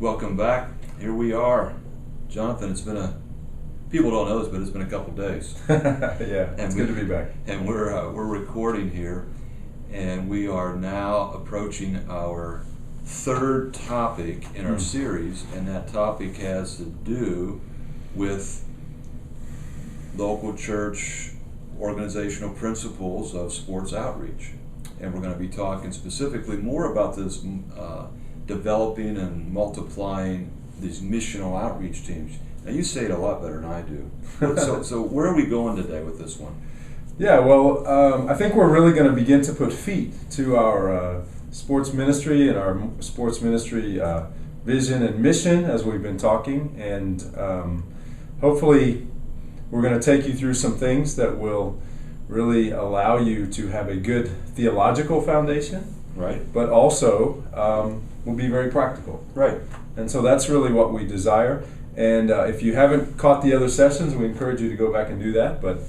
Welcome back. Here we are. Jonathan, people don't know this, but it's been a couple days. Yeah, it's good to be back. And we're recording here, and we are now approaching our third topic in our series, and that topic has to do with local church organizational principles of sports outreach. And we're going to be talking specifically more about this developing and multiplying these missional outreach teams. Now, you say it a lot better than I do. So where are we going today with this one? Yeah, well, I think we're really going to begin to put feet to our sports ministry and our sports ministry vision and mission as we've been talking. And hopefully we're going to take you through some things that will really allow you to have a good theological foundation. Right. But also will be very practical. Right. And so that's really what we desire. And if you haven't caught the other sessions, we encourage you to go back and do that. But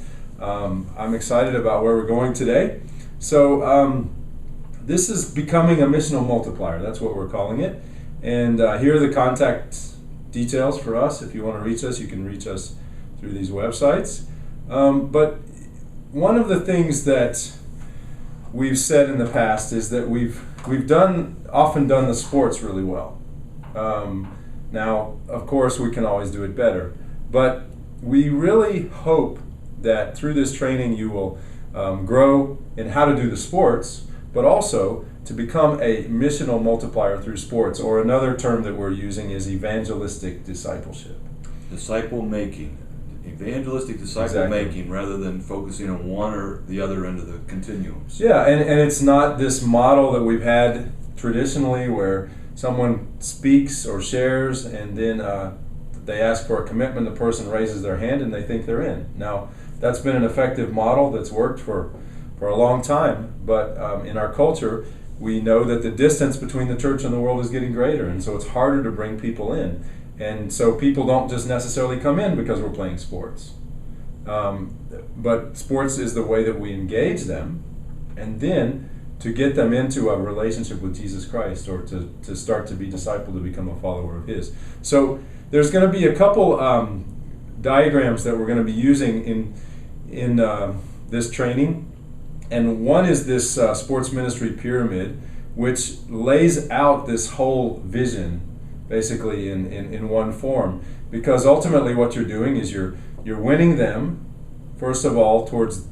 I'm excited about where we're going today. So this is becoming a missional multiplier. That's what we're calling it. And here are the contact details for us. If you want to reach us, you can reach us through these websites. But one of the things that we've said in the past is that we've often done the sports really well. Now, of course, we can always do it better, but we really hope that through this training you will grow in how to do the sports, but also to become a missional multiplier through sports, or another term that we're using is evangelistic discipleship. Disciple making. Evangelistic disciple making, rather than focusing on one or the other end of the continuums. Yeah, and it's not this model that we've had traditionally where someone speaks or shares and then they ask for a commitment, the person raises their hand and they think they're in. Now, that's been an effective model that's worked for a long time, but in our culture, we know that the distance between the church and the world is getting greater, and so it's harder to bring people in. And so people don't just necessarily come in because we're playing sports. But sports is the way that we engage them, and then to get them into a relationship with Jesus Christ, or to start to be discipled, to become a follower of His. So there's going to be a couple diagrams that we're going to be using in this training. And one is this sports ministry pyramid, which lays out this whole vision basically in one form, because ultimately what you're doing is you're winning them, first of all, towards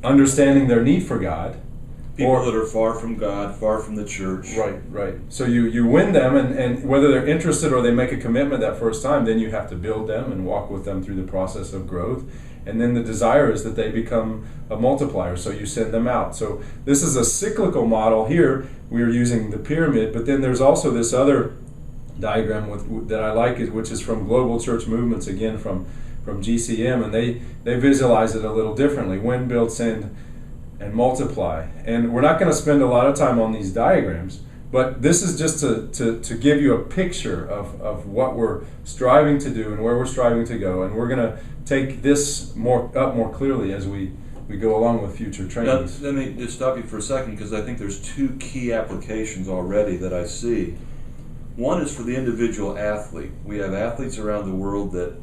understanding their need for God. People that are far from God, far from the church. Right. So you win them, and whether they're interested or they make a commitment that first time, then you have to build them and walk with them through the process of growth. And then the desire is that they become a multiplier, so you send them out. So this is a cyclical model here. We're using the pyramid, but then there's also this other diagram that I like, which is from Global Church Movements, again from GCM, and they visualize it a little differently: win, build, send, and multiply. And we're not going to spend a lot of time on these diagrams, but this is just to give you a picture of what we're striving to do and where we're striving to go, and we're going to take this more clearly as we go along with future trainings. Now, let me just stop you for a second, because I think there's two key applications already that I see. One is for the individual athlete. We have athletes around the world that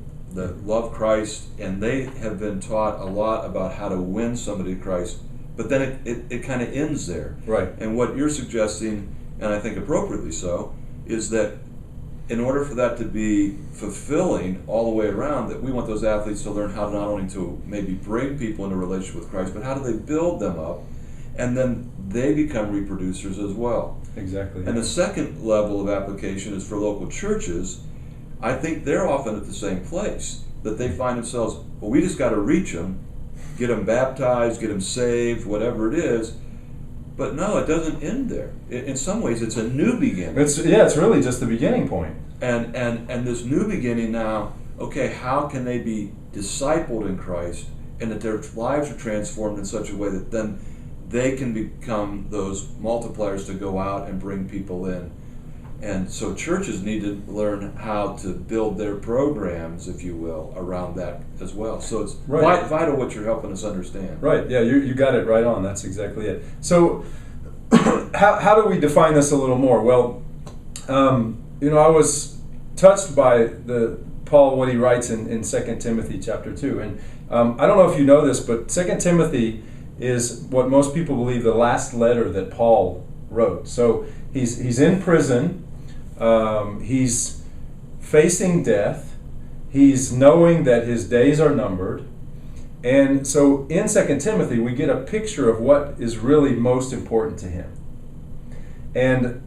love Christ, and they have been taught a lot about how to win somebody to Christ, but then it kind of ends there. Right. And what you're suggesting, and I think appropriately so, is that in order for that to be fulfilling all the way around, that we want those athletes to learn how not only to maybe bring people into a relationship with Christ, but how do they build them up, and then they become reproducers as well. Exactly. And the second level of application is for local churches. I think they're often at the same place, that they find themselves, well, we just got to reach them, get them baptized, get them saved, whatever it is. But no, it doesn't end there. In some ways, it's a new beginning. It's really just the beginning point. And this new beginning now, okay, how can they be discipled in Christ, and that their lives are transformed in such a way that then they can become those multipliers to go out and bring people in. And so churches need to learn how to build their programs, if you will, around that as well. So it's vital what you're helping us understand. Right, yeah, you got it right on. That's exactly it. So how do we define this a little more? Well, I was touched by Paul, what he writes in 2 Timothy chapter 2. And I don't know if you know this, but 2 Timothy is what most people believe the last letter that Paul wrote. So he's in prison, he's facing death, he's knowing that his days are numbered. And so in 2 Timothy, we get a picture of what is really most important to him. And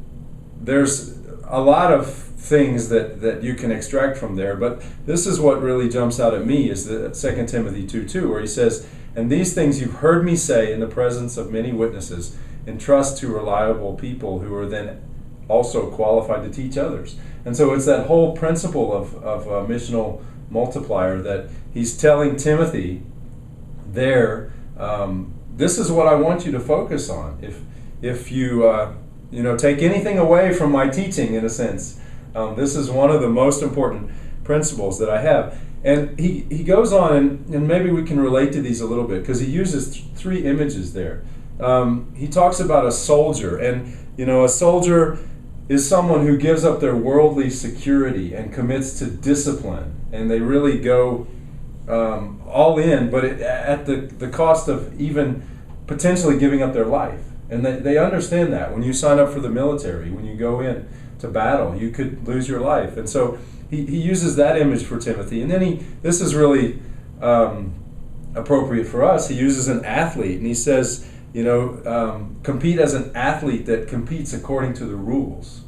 there's a lot of things that you can extract from there, but this is what really jumps out at me is the 2 Timothy 2:2, where he says, "And these things you've heard me say in the presence of many witnesses, entrust to reliable people who are then also qualified to teach others." And so it's that whole principle of a missional multiplier that he's telling Timothy there, this is what I want you to focus on. If you take anything away from my teaching, in a sense, this is one of the most important principles that I have. And he goes on, and maybe we can relate to these a little bit, because he uses three images there. He talks about a soldier, and a soldier is someone who gives up their worldly security and commits to discipline, and they really go all in, but at the cost of even potentially giving up their life. And they understand that. When you sign up for the military, when you go in to battle, you could lose your life. And so he uses that image for Timothy. And then this is really appropriate for us. He uses an athlete, and he says, compete as an athlete that competes according to the rules.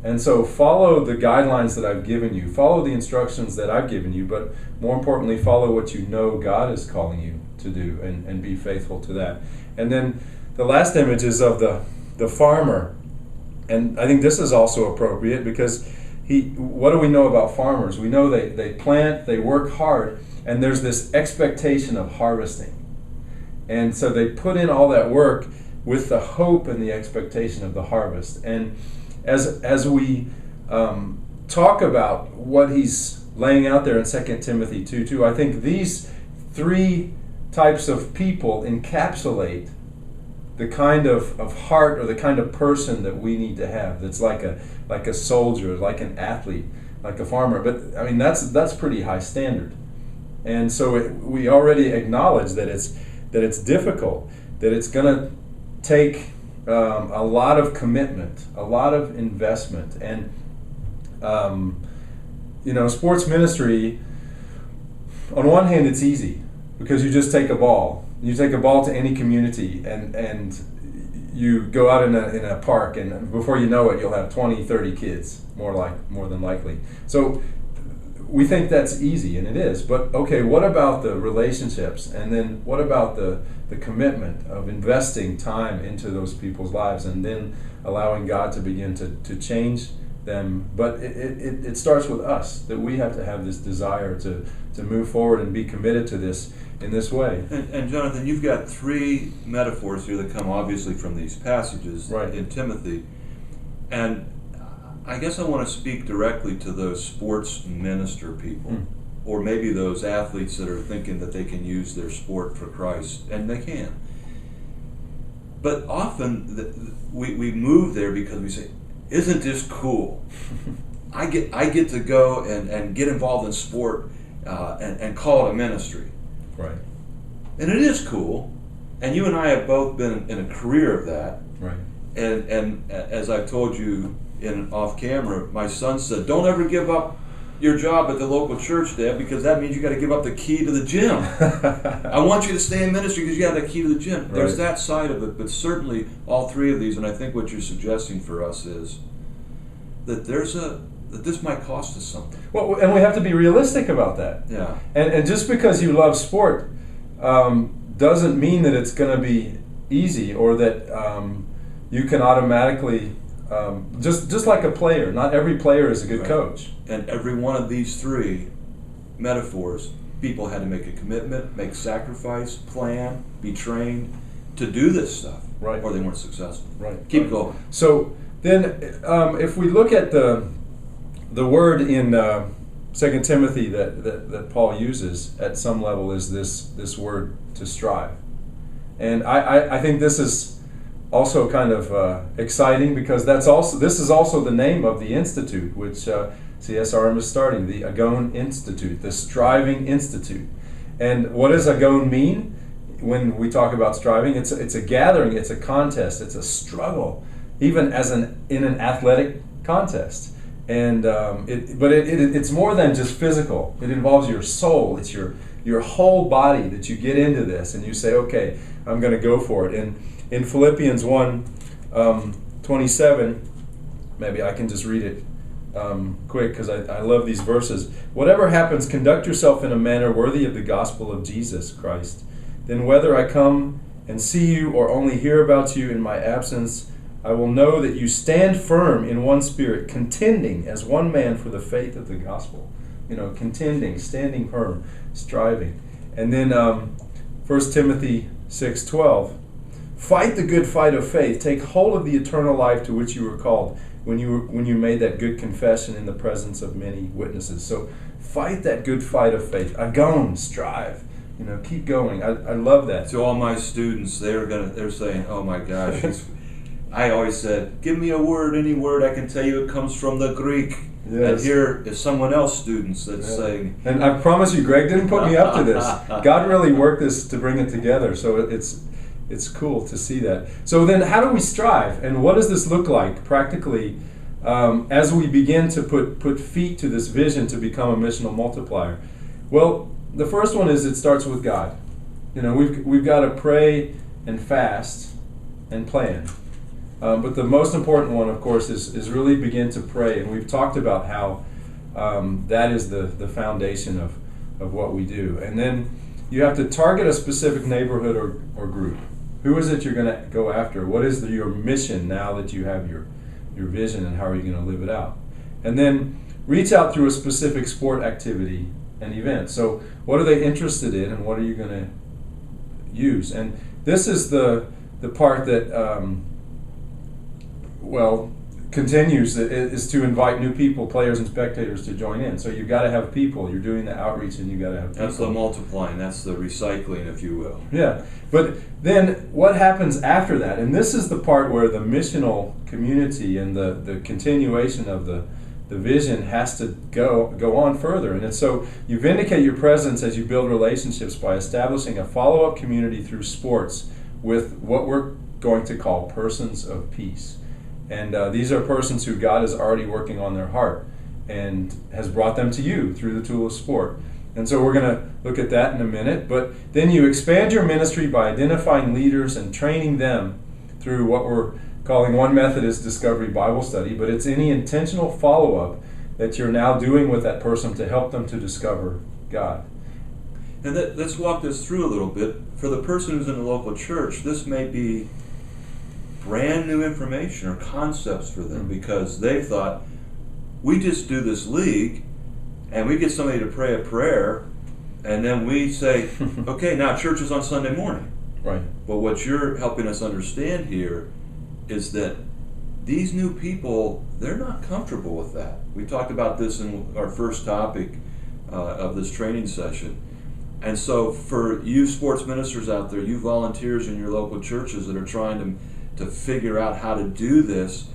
And so follow the guidelines that I've given you, follow the instructions that I've given you, but more importantly, follow what you know God is calling you to do, and be faithful to that. And then the last image is of the farmer. And I think this is also appropriate, because what do we know about farmers? We know they plant, they work hard, and there's this expectation of harvesting. And so they put in all that work with the hope and the expectation of the harvest. And as we talk about what he's laying out there in 2 Timothy 2:2, I think these three types of people encapsulate the kind of heart or the kind of person that we need to have, that's like a soldier, like an athlete, like a farmer. But I mean, that's pretty high standard. And so we already acknowledge that it's difficult, that it's going to take a lot of commitment, a lot of investment. And sports ministry, on one hand, it's easy, because you just take a ball. You take a ball to any community, and you go out in a park, and before you know it, you'll have 20, 30 kids, more than likely. So we think that's easy, and it is. But okay, what about the relationships? And then what about the commitment of investing time into those people's lives, and then allowing God to begin to change them? But it starts with us, that we have to have this desire to move forward and be committed to this in this way. And Jonathan, you've got three metaphors here that come obviously from these passages in Timothy. And I guess I want to speak directly to those sports minister people, or maybe those athletes that are thinking that they can use their sport for Christ, and they can. But often we move there because we say, "Isn't this cool? I get to go and get involved in sport and call it a ministry." Right. And it is cool, and you and I have both been in a career of that. Right. And as I've told you off camera, my son said, "Don't ever give up your job at the local church, Dad, because that means you got to give up the key to the gym. I want you to stay in ministry because you have the key to the gym." Right. There's that side of it, but certainly all three of these, and I think what you're suggesting for us is that that this might cost us something. Well, and we have to be realistic about that. Yeah. And just because you love sport doesn't mean that it's going to be easy, or that you can automatically just like a player. Not every player is a good coach. And every one of these three metaphors, people had to make a commitment, make sacrifice, plan, be trained to do this stuff, right? Or they weren't successful. Right. Keep going. So then, if we look at the word in 2 Timothy that Paul uses at some level is this word to strive. And I think this is also kind of exciting because this is also the name of the institute, which CSRM is starting, the Agon Institute, the Striving Institute. And what does Agon mean? When we talk about striving, it's a gathering, it's a contest, it's a struggle, even in an athletic contest. And it's more than just physical. It involves your soul. It's your whole body that you get into this, and you say, okay, I'm going to go for it. And in Philippians 1:27, maybe I can just read it quick because I love these verses. Whatever happens, conduct yourself in a manner worthy of the gospel of Jesus Christ. Then whether I come and see you or only hear about you in my absence, I will know that you stand firm in one spirit, contending as one man for the faith of the gospel. Contending, standing firm, striving. And then 1 Timothy 6:12, fight the good fight of faith. Take hold of the eternal life to which you were called when you made that good confession in the presence of many witnesses. So fight that good fight of faith. Agon, strive. Keep going. I love that. To all my students, they're saying, "Oh my gosh!" I always said, "Give me a word, any word. I can tell you it comes from the Greek." Yes. And here is someone else, students, that's saying. And I promise you, Greg didn't put me up to this. God really worked this to bring it together. So it's cool to see that. So then, how do we strive, and what does this look like practically as we begin to put feet to this vision to become a missional multiplier? Well, the first one is it starts with God. We've got to pray and fast and plan. But the most important one, of course, is really begin to pray. And we've talked about how that is the foundation of what we do. And then you have to target a specific neighborhood or group. Who is it you're going to go after? What is your mission now that you have your vision, and how are you going to live it out? And then reach out through a specific sport activity and event. So what are they interested in, and what are you going to use? And this is the part that continues, is to invite new people, players and spectators, to join in. So you've got to have people. You're doing the outreach, and you've got to have people. That's the multiplying. That's the recycling, if you will. Yeah. But then what happens after that? And this is the part where the missional community and the continuation of the vision has to go on further. And it's so you vindicate your presence as you build relationships by establishing a follow-up community through sports with what we're going to call persons of peace. And these are persons who God is already working on their heart and has brought them to you through the tool of sport. And so we're going to look at that in a minute. But then you expand your ministry by identifying leaders and training them through what we're calling, one method is Discovery Bible Study, but it's any intentional follow-up that you're now doing with that person to help them to discover God. And let's walk this through a little bit. For the person who's in a local church, this may be brand new information or concepts for them, because they've thought, we just do this league and we get somebody to pray a prayer and then we say, okay, now church is on Sunday morning. Right. But what you're helping us understand here is that these new people, they're not comfortable with that. We talked about this in our first topic of this training session. And so for you sports ministers out there, you volunteers in your local churches that are trying to figure out how to do this,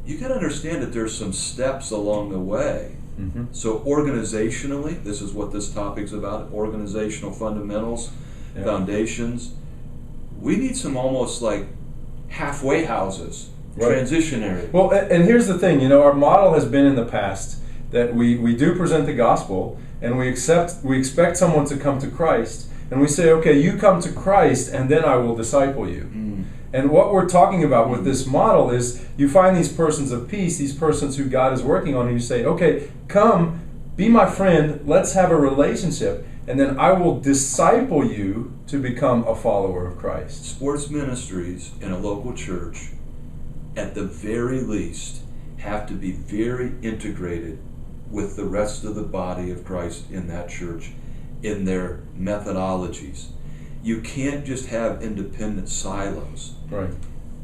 you got to understand that there's some steps along the way. Mm-hmm. So organizationally, this is what this topic's about, organizational fundamentals, foundations. We need some almost like halfway houses, transitionary. Well, and here's the thing, our model has been in the past that we do present the gospel, and we expect someone to come to Christ, and we say, okay, you come to Christ, and then I will disciple you. And what we're talking about with this model is you find these persons of peace, these persons who God is working on, and you say, okay, come, be my friend, let's have a relationship, and then I will disciple you to become a follower of Christ. Sports ministries in a local church, at the very least, have to be very integrated with the rest of the body of Christ in that church, in their methodologies. You can't just have independent silos. Right.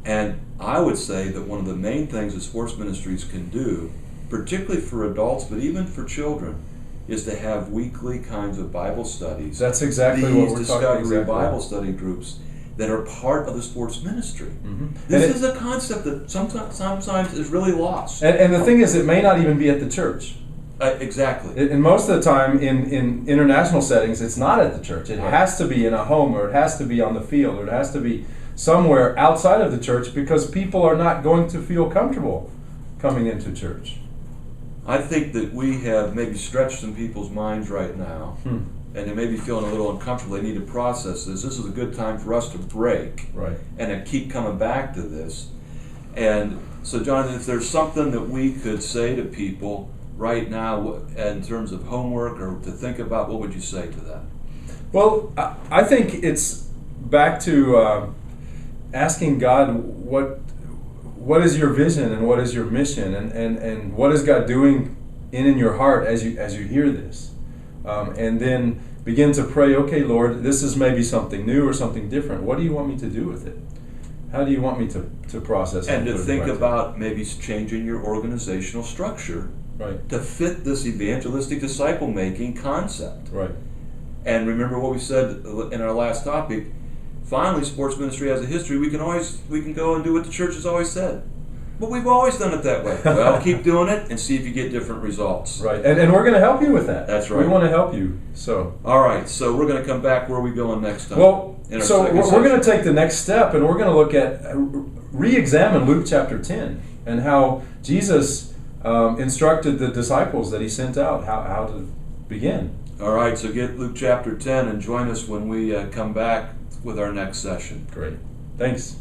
And I would say that one of the main things that sports ministries can do, particularly for adults, but even for children, is to have weekly kinds of Bible studies. That's exactly what we're talking about. These Discovery Bible study groups that are part of the sports ministry. Mm-hmm. This is a concept that sometimes is really lost. And the thing is, it may not even be at the church. Exactly. And most of the time in international settings, it's not at the church. It has to be in a home, or it has to be on the field, or it has to be somewhere outside of the church, because people are not going to feel comfortable coming into church. I think that we have maybe stretched some people's minds right now, and they may be feeling a little uncomfortable. They need to process this. This is a good time for us to break, Right. and then keep coming back to this. And so, Jonathan, if there's something that we could say to people right now in terms of homework or to think about, what would you say to them? Well, I think it's back to asking God, what is your vision and what is your mission, and what is God doing in your heart as you hear this, and then begin to pray. Okay, Lord, this is maybe something new or something different. What do you want me to do with it? How do you want me to process it? And to think about maybe changing your organizational structure, right, to fit this evangelistic disciple making concept. Right. And remember what we said in our last topic. Finally, sports ministry has a history. We can go and do what the church has always said. But we've always done it that way. Well, keep doing it and see if you get different results. Right. And we're going to help you with that. That's right. We want to help you. So. All right. So we're going to come back. Where are we going next time? Well, so we're going to take the next step, and we're going to look at re-examine Luke chapter 10 and how Jesus instructed the disciples that he sent out how to begin. All right. So get Luke chapter 10 and join us when we come back with our next session. Great. Thanks.